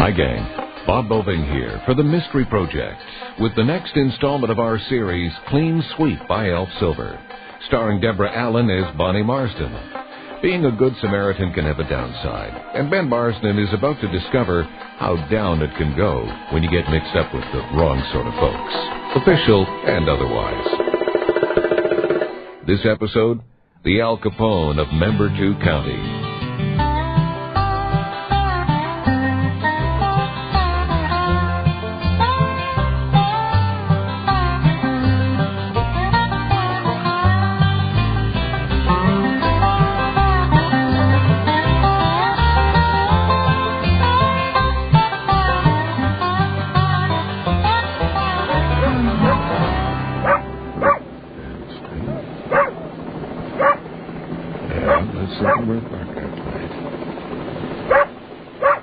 Hi, gang. Bob Boving here for the Mystery Project with the next installment of our series, Clean Sweep by Elf Silver, starring Deborah Allen as Bonnie Marsden. Being a good Samaritan can have a downside, and Ben Marsden is about to discover how down it can go when you get mixed up with the wrong sort of folks, official and otherwise. This episode, the Al Capone of Membertou County.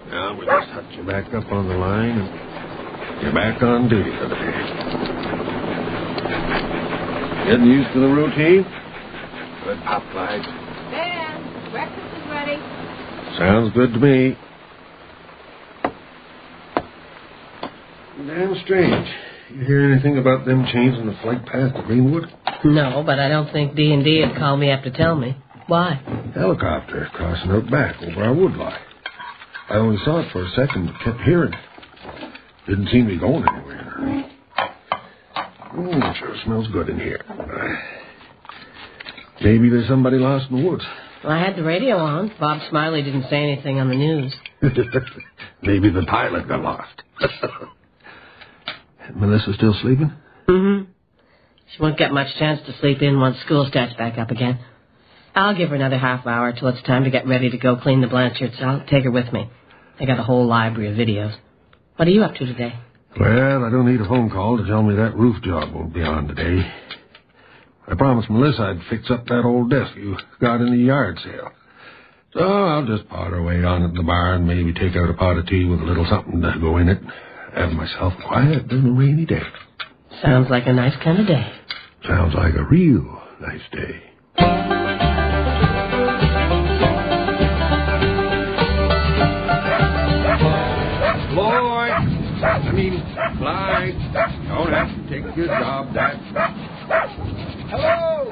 Now we just hut you back up on the line and you're back on duty for the day. Getting used to the routine? Good pop, Clyde. Ben, breakfast is ready. Sounds good to me. Damn strange. You hear anything about them changing the flight path to Greenwood? No, but I don't think D&D would call me up to tell me. Why? Helicopter crossing out back over our wood line. I only saw it for a second, but kept hearing it. Didn't seem to be going anywhere. It sure smells good in here. Maybe there's somebody lost in the woods. Well, I had the radio on. Bob Smiley didn't say anything on the news. Maybe the pilot got lost. Melissa still sleeping? Mm-hmm. She won't get much chance to sleep in once school starts back up again. I'll give her another half hour till it's time to get ready to go clean the Blanchards. I'll take her with me. I got a whole library of videos. What are you up to today? Well, I don't need a phone call to tell me that roof job won't be on today. I promised Melissa I'd fix up that old desk you got in the yard sale. So I'll just potter away on it in the barn, maybe take out a pot of tea with a little something to go in it. Have myself quiet on a rainy day. Sounds like a nice kind of day. Sounds like a real nice day. Clyde, don't have to take your job, Dad. Hello!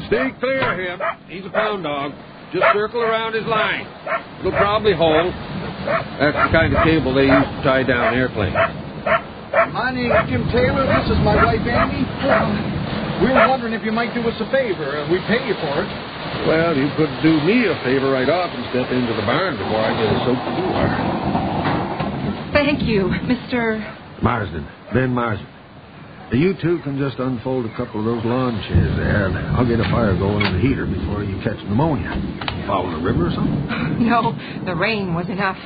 Stay clear of him. He's a pound dog. Just circle around his line. It'll probably hold. That's the kind of cable they use to tie down airplanes. My name's Jim Taylor. This is my wife, Amy. We were wondering if you might do us a favor. We'd pay you for it. Well, you could do me a favor right off and step into the barn before I get as soaked as you are. Thank you, Mr. Marsden. Ben Marsden. You two can just unfold a couple of those lawn chairs there, and I'll get a fire going in the heater before you catch pneumonia. Follow the river or something? No, the rain was enough.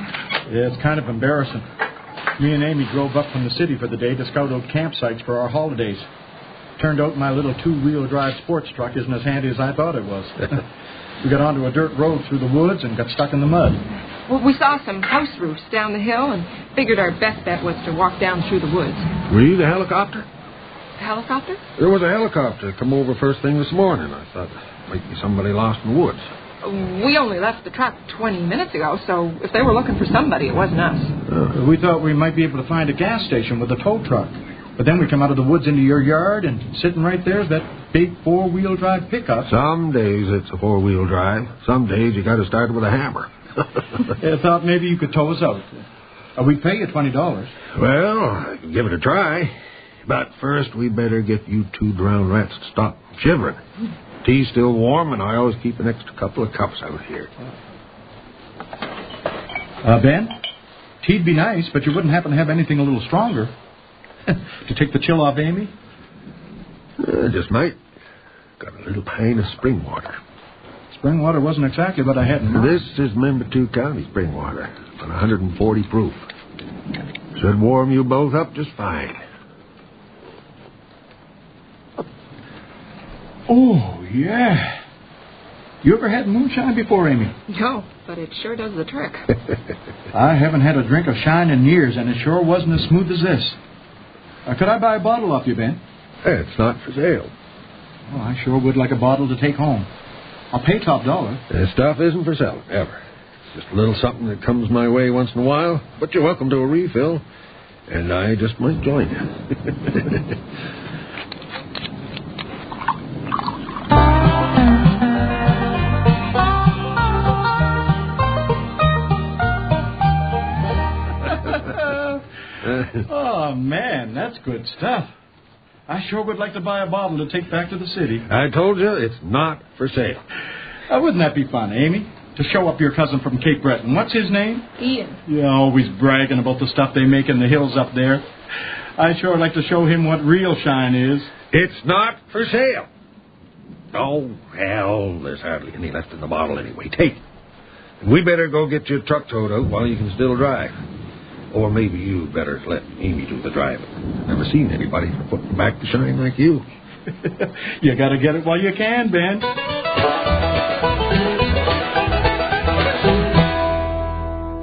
Yeah, it's kind of embarrassing. Me and Amy drove up from the city for the day to scout out campsites for our holidays. Turned out my little two-wheel drive sports truck isn't as handy as I thought it was. We got onto a dirt road through the woods and got stuck in the mud. Well, we saw some house roofs down the hill and figured our best bet was to walk down through the woods. Were you the helicopter? The helicopter? There was a helicopter come over first thing this morning. I thought it might be somebody lost in the woods. We only left the truck 20 minutes ago, so if they were looking for somebody, it wasn't us. We thought we might be able to find a gas station with a tow truck. But then we come out of the woods into your yard, and sitting right there is that big four-wheel drive pickup. Some days it's a four-wheel drive. Some days you got to start with a hammer. I thought maybe you could tow us out. We'd pay you $20. Well, I can give it a try. But first, we better get you two drowned rats to stop shivering. Tea's still warm, and I always keep an extra couple of cups out here. Ben, tea'd be nice, but you wouldn't happen to have anything a little stronger to take the chill off Amy? Just might. Got a little pint of spring water. Spring water wasn't exactly what I had in mind. This is Membertou County spring water, about 140 proof. Should warm you both up just fine. Oh, yeah. You ever had moonshine before, Amy? No, but it sure does the trick. I haven't had a drink of shine in years, and it sure wasn't as smooth as this. Could I buy a bottle off you, Ben? It's not for sale. Oh, I sure would like a bottle to take home. I'll pay top dollar. This stuff isn't for selling, ever. Just a little something that comes my way once in a while, but you're welcome to a refill, and I just might join you. Oh, man, that's good stuff. I sure would like to buy a bottle to take back to the city. I told you, it's not for sale. Wouldn't that be fun, Amy? To show up your cousin from Cape Breton. What's his name? Ian. You're always bragging about the stuff they make in the hills up there. I'd sure like to show him what real shine is. It's not for sale. Oh, hell, there's hardly any left in the bottle anyway. Take it. And we better go get your truck towed out while you can still drive. Or maybe you better let Amy do the driving. I've never seen anybody putting back the shine like you. You gotta get it while you can, Ben.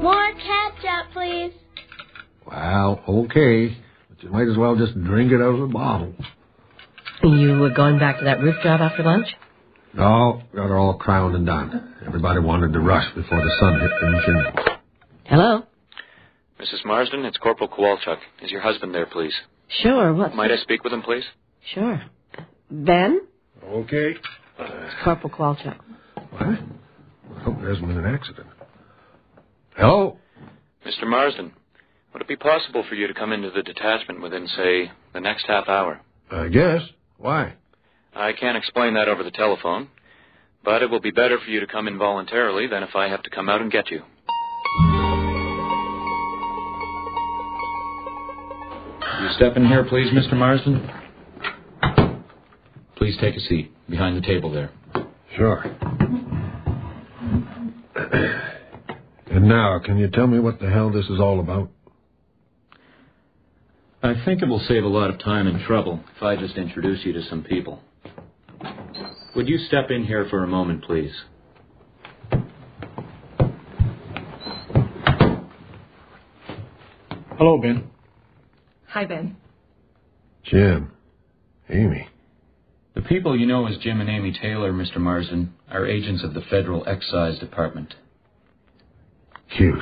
More ketchup, please. Well, okay. But you might as well just drink it out of the bottle. You were going back to that roof job after lunch? No, got her all crowned and done. Everybody wanted to rush before the sun hit them shingles. Hello? Mrs. Marsden, it's Corporal Kowalchuk. Is your husband there, please? Sure, what's... Might I speak with him, please? Sure. Ben? Okay. It's Corporal Kowalchuk. What? I hope there hasn't been an accident. Hello? Mr. Marsden, would it be possible for you to come into the detachment within, say, the next half hour? I guess. Why? I can't explain that over the telephone, but it will be better for you to come in voluntarily than if I have to come out and get you. You step in here, please, Mr. Marsden. Please take a seat behind the table there. Sure. And now, can you tell me what the hell this is all about? I think it will save a lot of time and trouble if I just introduce you to some people. Would you step in here for a moment, please? Hello, Ben. Hi, Ben. Jim. Amy. The people you know as Jim and Amy Taylor, Mr. Marsden, are agents of the Federal Excise Department. Cute.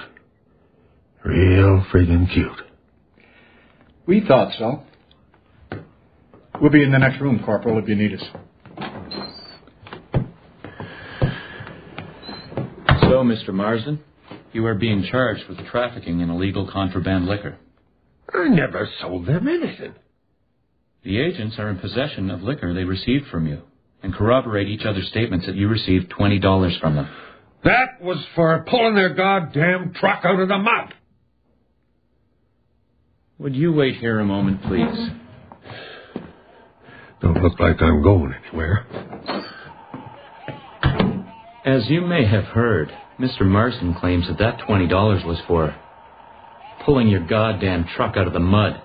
Real friggin' cute. We thought so. We'll be in the next room, Corporal, if you need us. So, Mr. Marsden, you are being charged with trafficking in illegal contraband liquor. I never sold them anything. The agents are in possession of liquor they received from you and corroborate each other's statements that you received $20 from them. That was for pulling their goddamn truck out of the mud. Would you wait here a moment, please? Don't look like I'm going anywhere. As you may have heard, Mr. Marsden claims that that $20 was for pulling your goddamn truck out of the mud.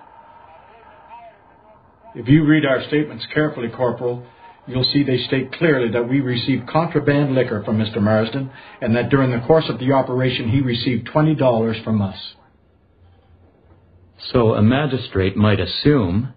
If you read our statements carefully, Corporal, you'll see they state clearly that we received contraband liquor from Mr. Marsden and that during the course of the operation he received $20 from us. So a magistrate might assume...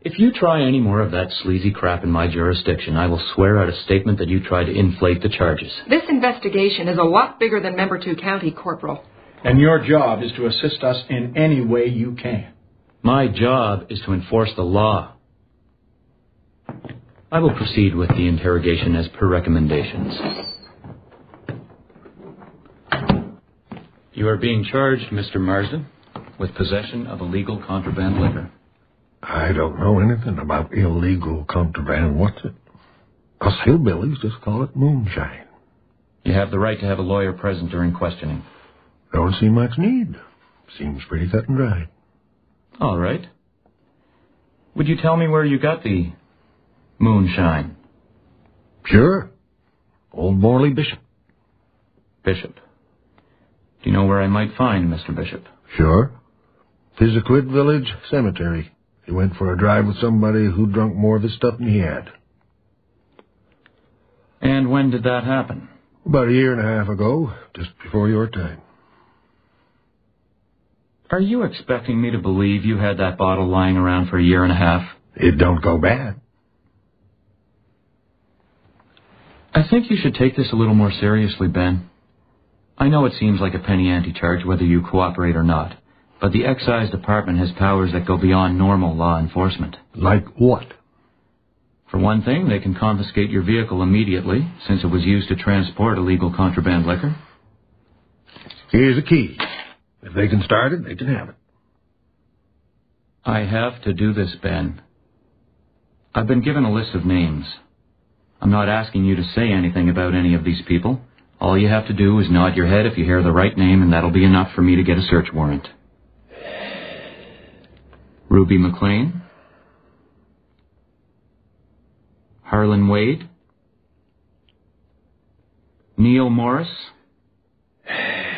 If you try any more of that sleazy crap in my jurisdiction, I will swear out a statement that you tried to inflate the charges. This investigation is a lot bigger than Membertou County, Corporal. And your job is to assist us in any way you can. My job is to enforce the law. I will proceed with the interrogation as per recommendations. You are being charged, Mr. Marsden, with possession of illegal contraband liquor. I don't know anything about illegal contraband. What's it? Us hillbillies just call it moonshine. You have the right to have a lawyer present during questioning. Don't see much need. Seems pretty cut and dry. All right. Would you tell me where you got the moonshine? Sure. Old Morley Bishop. Bishop. Do you know where I might find Mr. Bishop? Sure. Pisiquid Village Cemetery. He went for a drive with somebody who drunk more of his stuff than he had. And when did that happen? About a year and a half ago, just before your time. Are you expecting me to believe you had that bottle lying around for a year and a half? It don't go bad. I I think you should take this a little more seriously, Ben. I know it seems like a penny ante charge whether you cooperate or not, but the excise department has powers that go beyond normal law enforcement. Like what? For one thing, they can confiscate your vehicle immediately, since it was used to transport illegal contraband liquor. Here's a key. If they can start it, they can have it. I have to do this, Ben. I've been given a list of names. I'm not asking you to say anything about any of these people. All you have to do is nod your head if you hear the right name, and that'll be enough for me to get a search warrant. Ruby McLean? Harlan Wade? Neil Morris?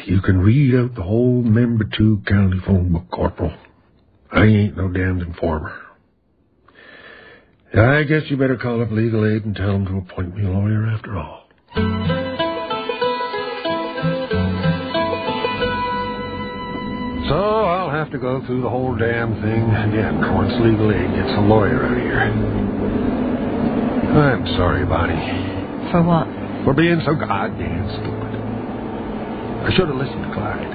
You can read out the whole Member 2 county phone book, Corporal. I ain't no damned informer. I guess you better call up legal aid and tell them to appoint me a lawyer after all. So I'll have to go through the whole damn thing again once legal aid gets a lawyer out of here. I'm sorry, Bonnie. For what? For being so goddamn stupid. I should have listened to Clyde.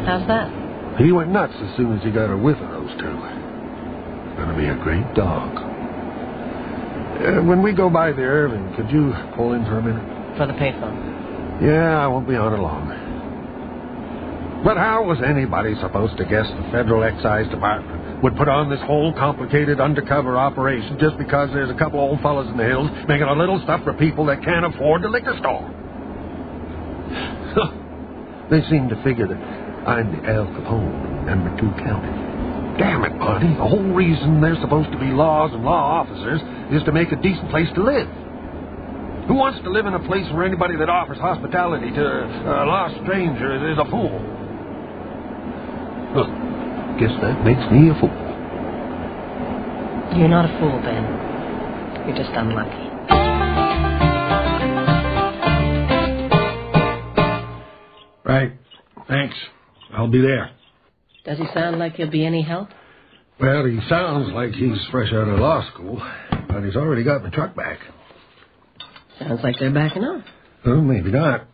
How's that? He went nuts as soon as he got a whiff of those two. Gonna be a great dog. When we go by there, Irving, could you pull in for a minute? For the payphone. Yeah, I won't be on it long. But how was anybody supposed to guess the Federal Excise Department would put on this whole complicated undercover operation just because there's a couple old fellas in the hills making a little stuff for people that can't afford the liquor store? They seem to figure that I'm the Al Capone in Member 2 County. Damn it, Bonnie. The whole reason there's supposed to be laws and law officers is to make a decent place to live. Who wants to live in a place where anybody that offers hospitality to a lost stranger is a fool? Well, guess that makes me a fool. You're not a fool, Ben. You're just unlucky. Right. Thanks. I'll be there. Does he sound like he'll be any help? Well, he sounds like he's fresh out of law school, but he's already got the truck back. Sounds like they're backing off. Well, maybe not.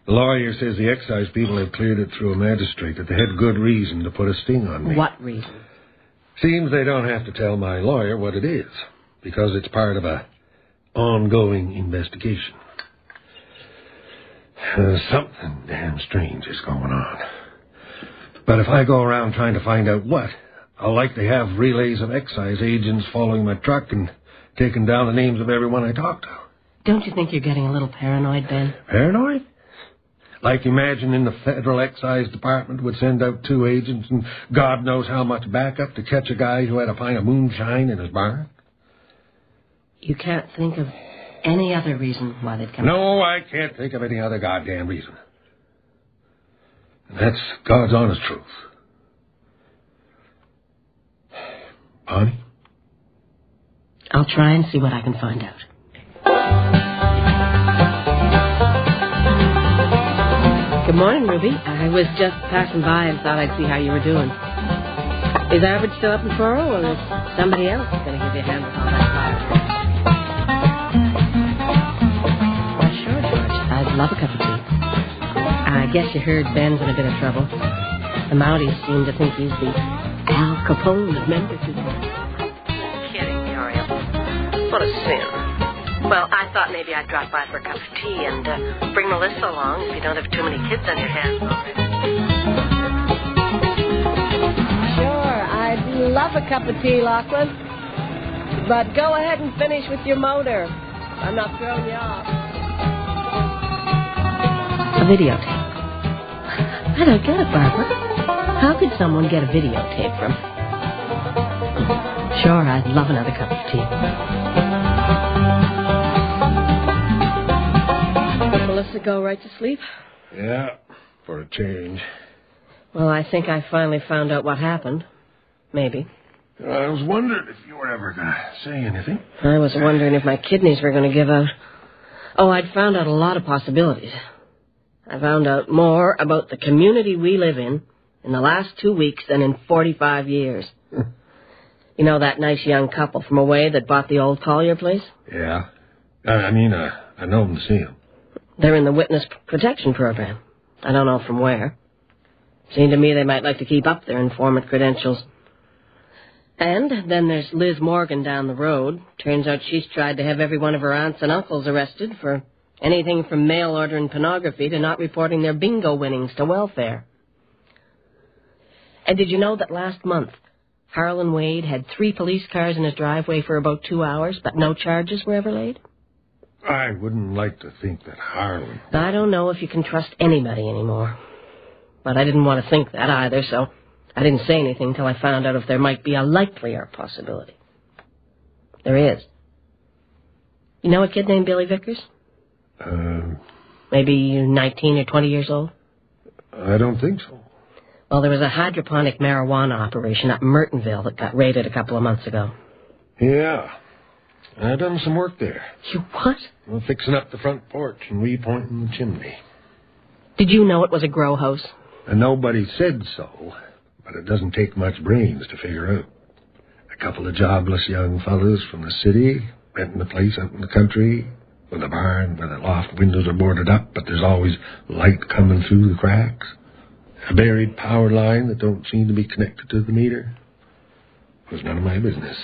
The lawyer says the excise people have cleared it through a magistrate, that they had good reason to put a sting on me. What reason? Seems they don't have to tell my lawyer what it is, because it's part of a ongoing investigation. Something damn strange is going on. But if I go around trying to find out what, I'll likely have relays of excise agents following my truck and taking down the names of everyone I talk to. Don't you think you're getting a little paranoid, Ben? Paranoid? Like imagining the Federal Excise Department would send out 2 agents and God knows how much backup to catch a guy who had a pint of moonshine in his barn? You can't think of any other reason why they'd come? No, I can't think of any other goddamn reason. And that's God's honest truth. Bonnie? I'll try and see what I can find out. Good morning, Ruby. I was just passing by and thought I'd see how you were doing. Is Albert still up in Foro, or is somebody else going to give you a hand with all that fire? Well, sure, George. I'd love a cup of tea. I guess you heard Ben's in a bit of trouble. The Mounties seem to think he's the Al Capone of Member 2. Kidding, Muriel. What a sin. Well, I thought maybe I'd drop by for a cup of tea and bring Melissa along if you don't have too many kids on your hands already. Sure, I'd love a cup of tea, Lachlan. But go ahead and finish with your motor. I'm not throwing you off. A videotape. I don't get it, Barbara. How could someone get a videotape from it? Sure, I'd love another cup of tea. Did Melissa go right to sleep? Yeah, for a change. Well, I think I finally found out what happened. Maybe. I was wondering if you were ever going to say anything. I was wondering if my kidneys were going to give out. Oh, I'd found out a lot of possibilities. I found out more about the community we live in the last 2 weeks than in 45 years. You know that nice young couple from away that bought the old Collier place? Yeah. I I know them to see him. They're in the witness protection program. I don't know from where. Seemed to me they might like to keep up their informant credentials. And then there's Liz Morgan down the road. Turns out she's tried to have every one of her aunts and uncles arrested for anything from mail-ordering pornography to not reporting their bingo winnings to welfare. And did you know that last month, Harlan Wade had 3 police cars in his driveway for about 2 hours, but no charges were ever laid? I wouldn't like to think that Harlan... I don't know if you can trust anybody anymore. But I didn't want to think that either, so I didn't say anything till I found out if there might be a likelier possibility. There is. You know a kid named Billy Vickers? Maybe 19 or 20 years old? I don't think so. Well, there was a hydroponic marijuana operation up in Mertonville that got raided a couple of months ago. Yeah. I done some work there. You what? Well, fixing up the front porch and repointing the chimney. Did you know it was a grow house? And nobody said so, but it doesn't take much brains to figure out. A couple of jobless young fellas from the city, renting a place out in the country, with a barn where the loft windows are boarded up, but there's always light coming through the cracks. A buried power line that don't seem to be connected to the meter. It was none of my business.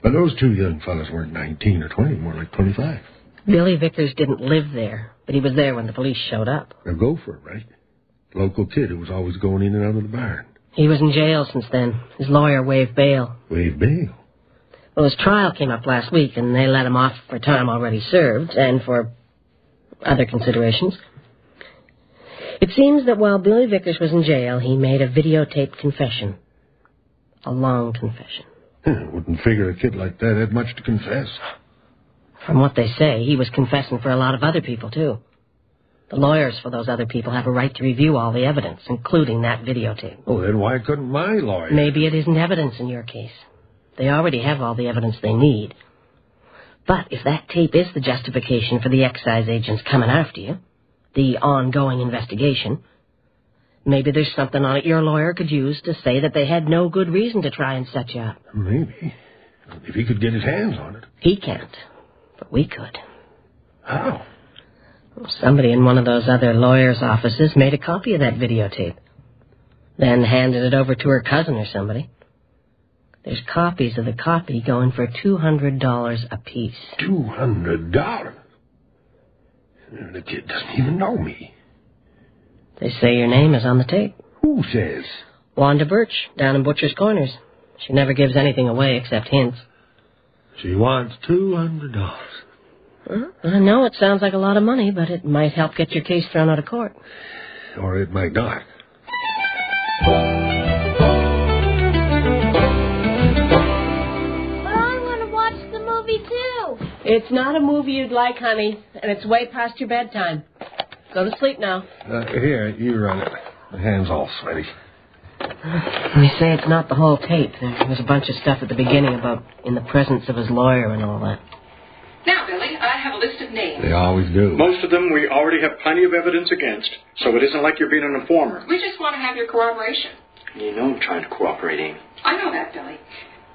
But those 2 young fellas weren't 19 or 20, more like 25. Billy Vickers didn't live there, but he was there when the police showed up. A gopher, right? Local kid who was always going in and out of the barn. He was in jail since then. His lawyer waived bail. Waived bail? Well, his trial came up last week, and they let him off for time already served, and for other considerations. It seems that while Billy Vickers was in jail, he made a videotaped confession. A long confession. Wouldn't figure a kid like that had much to confess. From what they say, he was confessing for a lot of other people, too. The lawyers for those other people have a right to review all the evidence, including that videotape. Oh, then why couldn't my lawyer? Maybe it isn't evidence in your case. They already have all the evidence they need. But if that tape is the justification for the excise agents coming after you, the ongoing investigation, maybe there's something on it your lawyer could use to say that they had no good reason to try and set you up. Maybe. If he could get his hands on it. He can't, but we could. How? Somebody in one of those other lawyers' offices made a copy of that videotape, then handed it over to her cousin or somebody. There's copies of the copy going for $200 apiece. $200? The kid doesn't even know me. They say your name is on the tape. Who says? Wanda Birch, down in Butcher's Corners. She never gives anything away except hints. She wants $200. I know it sounds like a lot of money, but it might help get your case thrown out of court. Or it might not. But I want to watch the movie, too. It's not a movie you'd like, honey, and it's way past your bedtime. Go to sleep now. Here, you run it. My hand's all sweaty. They say it's not the whole tape. There was a bunch of stuff at the beginning about in the presence of his lawyer and all that. Now, Billy, I have a list of names. They always do. Most of them we already have plenty of evidence against, so it isn't like you're being an informer. We just want to have your cooperation. You know I'm trying to cooperate, Amy. I know that, Billy.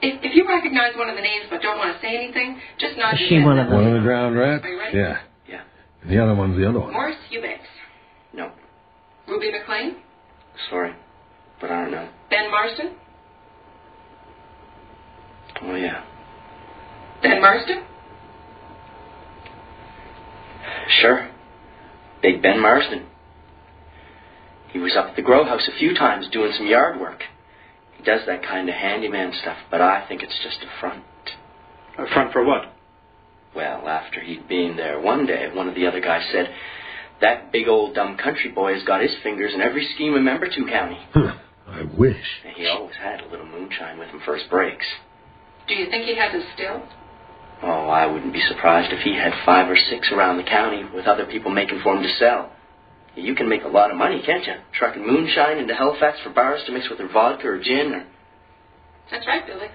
If you recognize one of the names but don't want to say anything, just nod your Is she head. one of them? One of the ground rats? Are you ready? Yeah. Yeah. And the other one's the other one. Morris Eubanks. No. Ruby McLean. Sorry. But I don't know. Ben Marston. Oh, yeah. Ben Marston. Sure. Big Ben Marsden. He was up at the grow house a few times doing some yard work. He does that kind of handyman stuff, but I think it's just a front. A front for what? Well, after he'd been there one day, one of the other guys said, "That big old dumb country boy has got his fingers in every scheme in Membertou County." I wish. He always had a little moonshine with him for his breaks. Do you think he has it still? Oh, I wouldn't be surprised if he had 5 or 6 around the county with other people making for him to sell. You can make a lot of money, can't you? Trucking moonshine into Halifax for bars to mix with their vodka or gin or... That's right, Billy.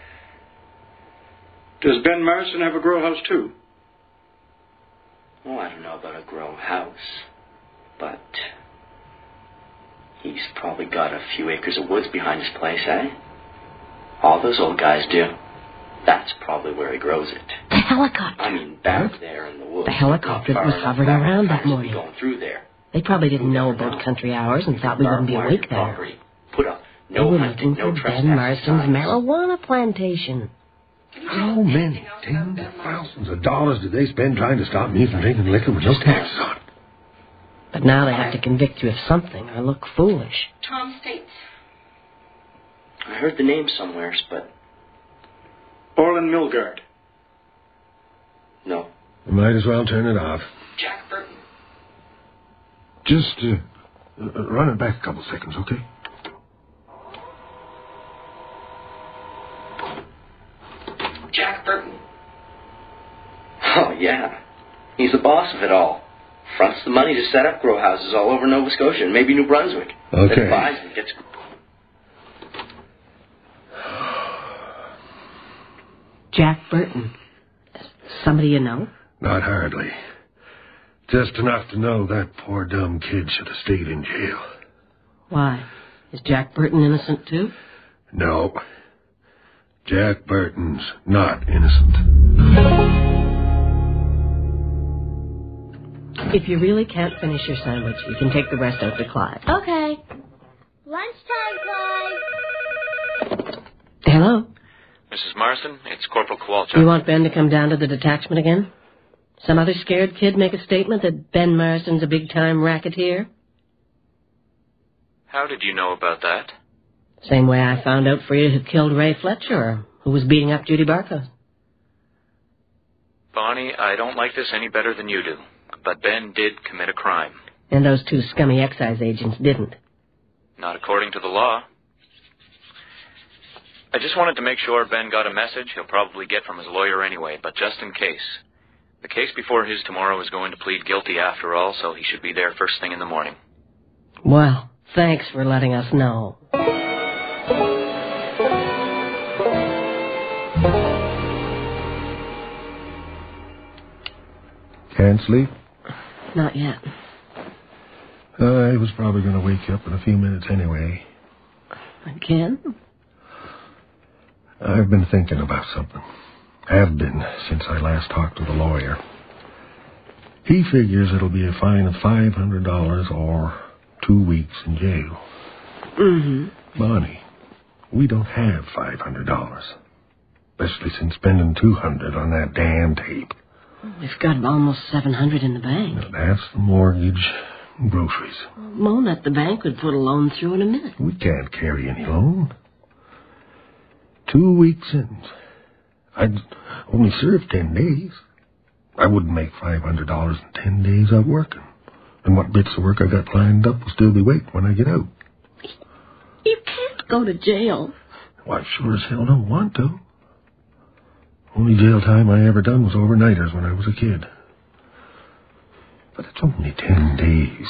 Does Ben Marston have a grow house, too? Oh, I don't know about a grow house, but he's probably got a few acres of woods behind his place, eh? All those old guys do. That's probably where he grows it. helicopter. I mean, back there in the woods. The helicopter that was hovering around that morning. Going through there. They probably didn't know about country hours and thought we wouldn't be awake there. Put up They were no looking hunting, no for Ben Marston's trespassing. marijuana plantation. How many tens of thousands of dollars did they spend trying to stop me from drinking liquor with no taxes on it? But now they have to convict you of something or look foolish. Tom States. I heard the name somewheres, but Orland Milgard. no. You might as well turn it off. Jack Burton. Just run it back a couple seconds, okay? Jack Burton. Oh, yeah. He's the boss of it all. Fronts the money to set up grow houses all over Nova Scotia and maybe New Brunswick. Okay. Then buys and gets... Jack Burton. Somebody you know? Not hardly. Just enough to know that poor dumb kid should have stayed in jail. Why? Is Jack Burton innocent too? No. Jack Burton's not innocent. If you really can't finish your sandwich, you can take the rest out to Clyde. Okay. Lunchtime, Clyde. Hello? Mrs. Marston, it's Corporal Kowalczyk. You want Ben to come down to the detachment again? Some other scared kid make a statement that Ben Marston's a big-time racketeer? How did you know about that? Same way I found out Frida who killed Ray Fletcher or who was beating up Judy Barkos. Bonnie, I don't like this any better than you do. But Ben did commit a crime. And those two scummy excise agents didn't. Not according to the law. I just wanted to make sure Ben got a message he'll probably get from his lawyer anyway, but just in case. The case before his tomorrow is going to plead guilty after all, so he should be there first thing in the morning. Well, thanks for letting us know. Can't sleep? Not yet. I was probably going to wake you up in a few minutes anyway. Again? I've been thinking about something. Have been since I last talked to the lawyer. He figures it'll be a fine of $500 or 2 weeks in jail. Mm-hmm. Bonnie, we don't have $500. Especially since spending $200 on that damn tape. We've got almost $700 in the bank. Now, that's the mortgage and groceries. Mona at the bank would put a loan through in a minute. We can't carry any loan. 2 weeks in. I'd only served 10 days. I wouldn't make $500 in 10 days out working. And what bits of work I got lined up will still be waiting when I get out. You can't go to jail. Well, I sure as hell don't want to. Only jail time I ever done was overnighters when I was a kid. But it's only 10 days.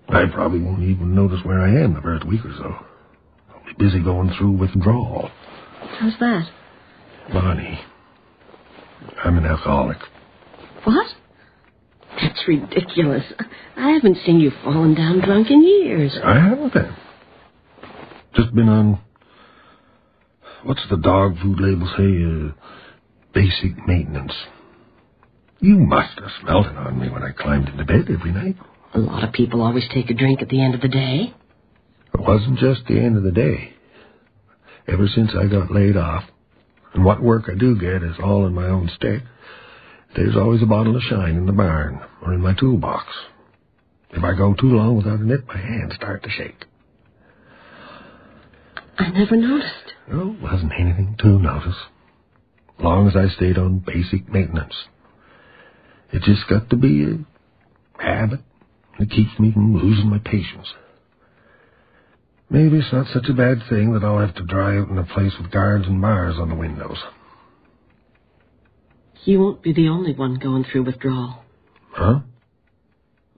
I probably won't even notice where I am the first week or so. I'll be busy going through withdrawal. How's that? Bonnie, I'm an alcoholic. What? That's ridiculous. I haven't seen you fallen down drunk in years. I haven't been. Just been on... What's the dog food label say? Basic maintenance. You must have smelled it on me when I climbed into bed every night. A lot of people always take a drink at the end of the day. It wasn't just the end of the day. Ever since I got laid off, and what work I do get is all in my own stick, there's always a bottle of shine in the barn or in my toolbox. If I go too long without a nip, my hands start to shake. I never noticed. Well, it wasn't anything to notice. As long as I stayed on basic maintenance. It just got to be a habit. It keeps me from losing my patience. Maybe it's not such a bad thing that I'll have to dry out in a place with guards and bars on the windows. You won't be the only one going through withdrawal. Huh?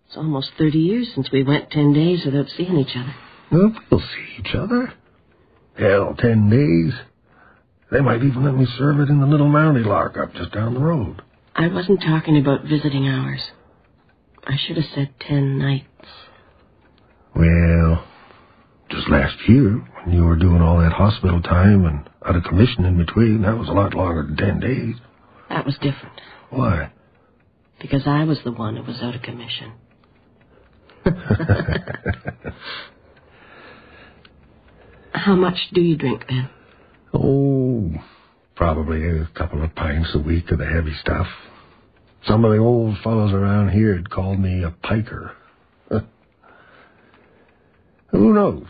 It's almost 30 years since we went 10 days without seeing each other. Well, we'll see each other. Hell, 10 days. They might even let me serve it in the little Mountie lockup just down the road. I wasn't talking about visiting hours. I should have said 10 nights. Well, just last year, When you were doing all that hospital time and out of commission in between, that was a lot longer than 10 days. That was different. Why? Because I was the one who was out of commission. How much do you drink, Ben? Oh, probably a couple of pints a week of the heavy stuff. Some of the old fellows around here had called me a piker. Who knows?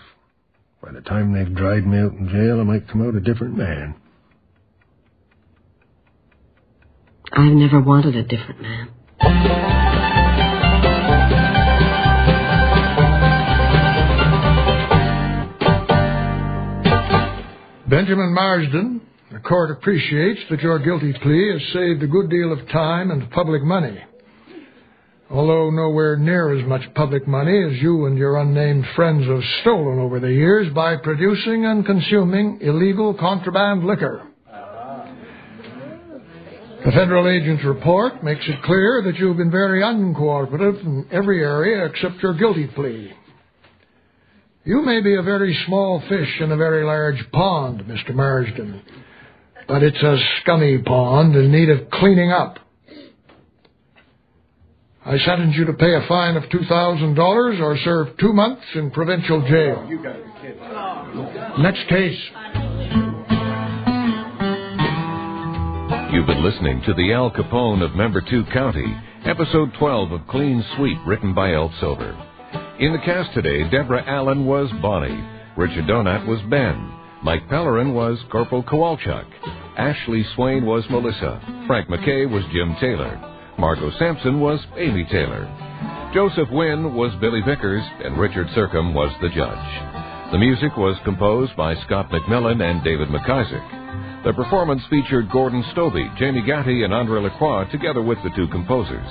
By the time they've dried me out in jail, I might come out a different man. I've never wanted a different man. Benjamin Marsden, the court appreciates that your guilty plea has saved a good deal of time and public money. Although nowhere near as much public money as you and your unnamed friends have stolen over the years by producing and consuming illegal contraband liquor. The federal agent's report makes it clear that you've been very uncooperative in every area except your guilty plea. You may be a very small fish in a very large pond, Mr. Marsden, but it's a scummy pond in need of cleaning up. I sentence you to pay a fine of $2,000 or serve 2 months in provincial jail. You gotta be kidding. Next case. You've been listening to the Al Capone of Member 2 County, Episode 12 of Clean Sweep, written by Elf Silver. In the cast today, Deborah Allen was Bonnie, Richard Donat was Ben, Mike Pellerin was Corporal Kowalchuk, Ashley Swain was Melissa, Frank McKay was Jim Taylor, Margot Sampson was Amy Taylor, Joseph Wynn was Billy Vickers, and Richard Sercom was the judge. The music was composed by Scott McMillan and David McIsaac. The performance featured Gordon Stovey, Jamie Gatti, and Andre Lacroix, together with the two composers.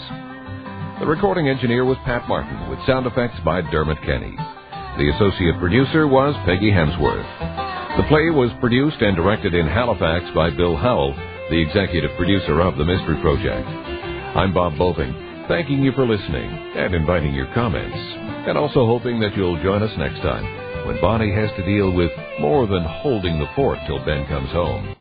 The recording engineer was Pat Martin, with sound effects by Dermot Kenny. The associate producer was Peggy Hemsworth. The play was produced and directed in Halifax by Bill Howell, the executive producer of The Mystery Project. I'm Bob Boving, thanking you for listening and inviting your comments, and also hoping that you'll join us next time when Bonnie has to deal with more than holding the fort till Ben comes home.